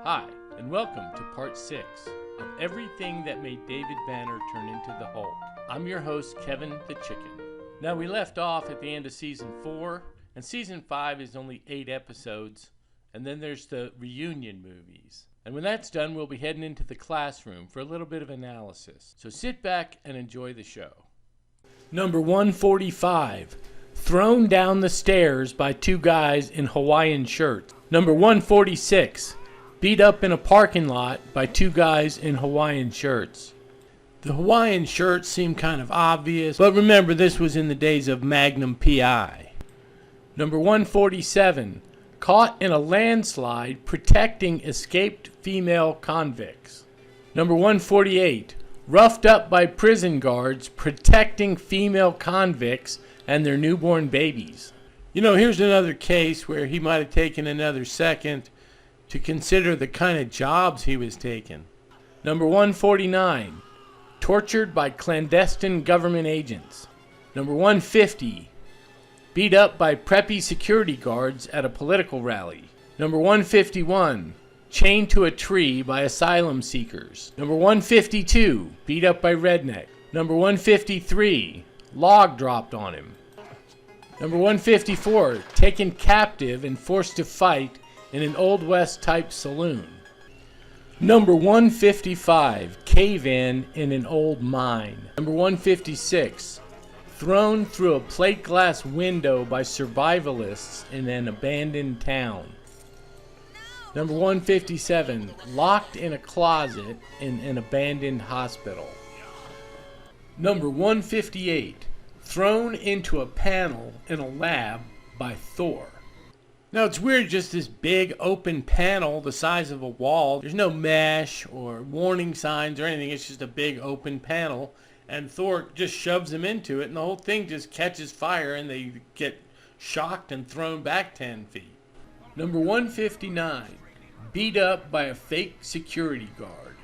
Hi, and welcome to part 6 of Everything That Made David Banner Turn Into the Hulk. I'm your host, Kevin the Chicken. Now, we left off at the end of Season 4, and Season 5 is only 8 episodes, and then there's the reunion movies. And when that's done, we'll be heading into the classroom for a little bit of analysis. So sit back and enjoy the show. Number 145, thrown down the stairs by two guys in Hawaiian shirts. Number 146, beat up in a parking lot by two guys in Hawaiian shirts. The Hawaiian shirts seem kind of obvious, but remember this was in the days of Magnum PI. Number 147, caught in a landslide protecting escaped female convicts. Number 148, roughed up by prison guards protecting female convicts and their newborn babies. You know, here's another case where he might have taken another second to consider the kind of jobs he was taking. Number 149, tortured by clandestine government agents. Number 150, beat up by preppy security guards at a political rally. Number 151, chained to a tree by asylum seekers. Number 152, beat up by redneck. Number 153, log dropped on him. Number 154, taken captive and forced to fight in an Old West type saloon. Number 155, cave-in in an old mine. Number 156, thrown through a plate glass window by survivalists in an abandoned town. Number 157, locked in a closet in an abandoned hospital. Number 158, thrown into a panel in a lab by Thor. Now it's weird, just this big open panel the size of a wall. There's no mesh or warning signs or anything. It's just a big open panel, and Thor just shoves him into it, and the whole thing just catches fire, and they get shocked and thrown back 10 feet. Number 159, beat up by a fake security guard.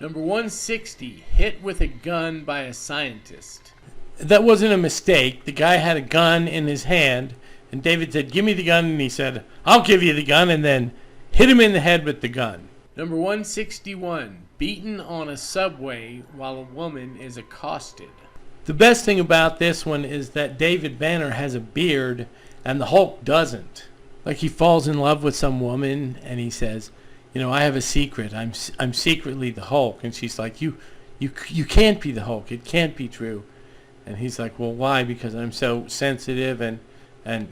Number 160, hit with a gun by a scientist. That wasn't a mistake. The guy had a gun in his hand, and David said, "Give me the gun," and he said, "I'll give you the gun," and then hit him in the head with the gun. Number 161, beaten on a subway while a woman is accosted. The best thing about this one is that David Banner has a beard and the Hulk doesn't. Like, he falls in love with some woman and he says, "You know, I have a secret. I'm secretly the Hulk." And she's like, "You can't be the Hulk. It can't be true." And he's like, "Well, why? Because I'm so sensitive and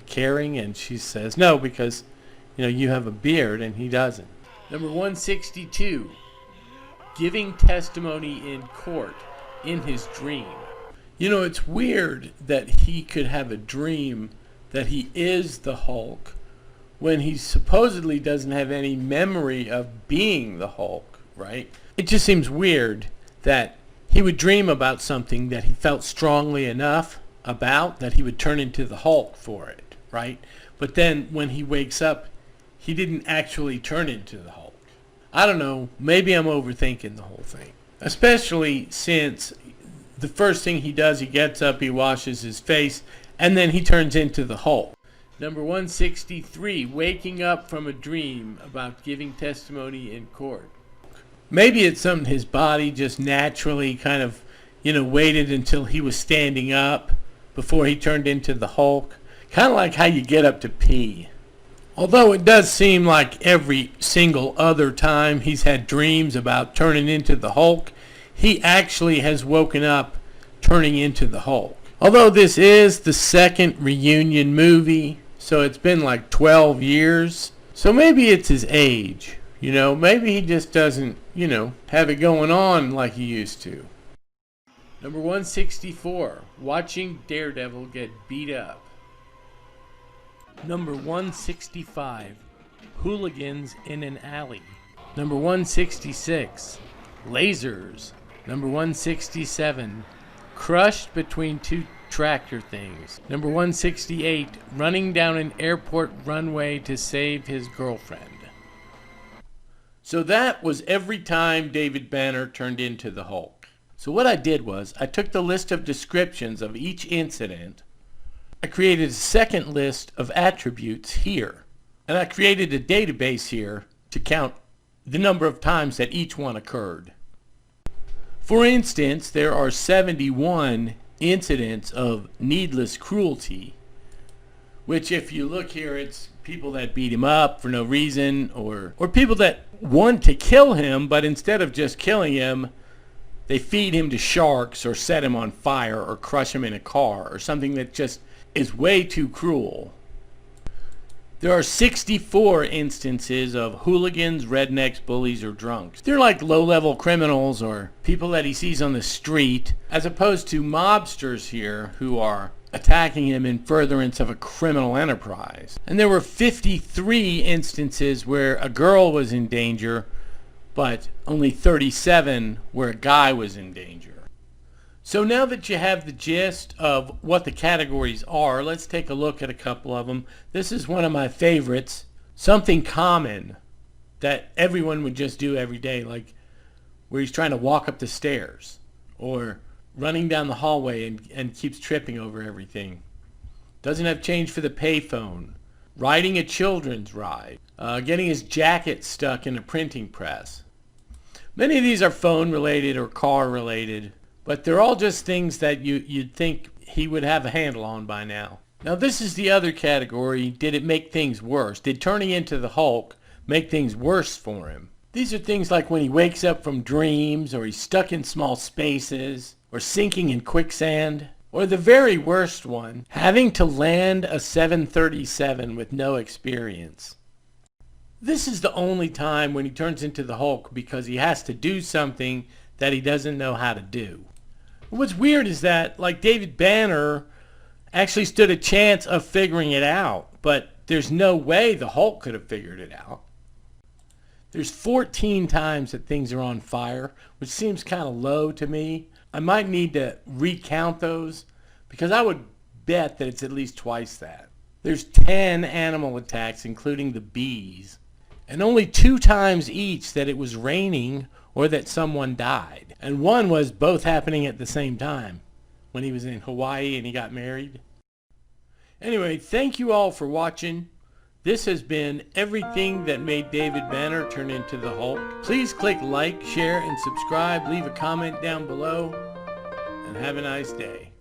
caring." And she says, "No, because, you know, you have a beard," and he doesn't. Number 162, giving testimony in court in his dream. You know, it's weird that he could have a dream that he is the Hulk when he supposedly doesn't have any memory of being the Hulk, right? It just seems weird that he would dream about something that he felt strongly enough about that he would turn into the Hulk for it, right? But then when he wakes up, he didn't actually turn into the Hulk. I don't know, maybe I'm overthinking the whole thing. Especially since the first thing he does, he gets up, he washes his face, and then he turns into the Hulk. Number 163, waking up from a dream about giving testimony in court. Maybe it's something his body just naturally kind of, waited until he was standing up before he turned into the Hulk. Kind of like how you get up to pee. Although it does seem like every single other time he's had dreams about turning into the Hulk, he actually has woken up turning into the Hulk. Although this is the second reunion movie, so it's been like 12 years. So maybe it's his age. Maybe he just doesn't, have it going on like he used to. Number 164, watching Daredevil get beat up. Number 165, hooligans in an alley. Number 166, lasers. Number 167, crushed between two tractor things. Number 168, running down an airport runway to save his girlfriend. So that was every time David Banner turned into the Hulk. So what I did was, I took the list of descriptions of each incident, I created a second list of attributes here, and I created a database here to count the number of times that each one occurred. For instance, there are 71 incidents of needless cruelty, which if you look here, it's people that beat him up for no reason, or people that want to kill him, but instead of just killing him, they feed him to sharks or set him on fire or crush him in a car or something that just is way too cruel. There are 64 instances of hooligans, rednecks, bullies, or drunks. They're like low-level criminals or people that he sees on the street, as opposed to mobsters here who are attacking him in furtherance of a criminal enterprise. And there were 53 instances where a girl was in danger, but only 37 where a guy was in danger. So now that you have the gist of what the categories are, let's take a look at a couple of them. This is one of my favorites, something common that everyone would just do every day, like where he's trying to walk up the stairs or running down the hallway and keeps tripping over everything. Doesn't have change for the payphone. Riding a children's ride. Getting his jacket stuck in a printing press. Many of these are phone related or car related, but they're all just things that you'd think he would have a handle on by now. Now this is the other category. Did it make things worse? Did turning into the Hulk make things worse for him? These are things like when he wakes up from dreams, or he's stuck in small spaces, or sinking in quicksand, or the very worst one, having to land a 737 with no experience. This is the only time when he turns into the Hulk because he has to do something that he doesn't know how to do. What's weird is that, like, David Banner actually stood a chance of figuring it out, but there's no way the Hulk could have figured it out. There's 14 times that things are on fire, which seems kind of low to me. I might need to recount those because I would bet that it's at least twice that. There's 10 animal attacks, including the bees, and only 2 times each that it was raining or that someone died. And one was both happening at the same time when he was in Hawaii and he got married. Anyway, thank you all for watching. This has been Everything That Made David Banner Turn Into the Hulk. Please click like, share, and subscribe. Leave a comment down below. And have a nice day.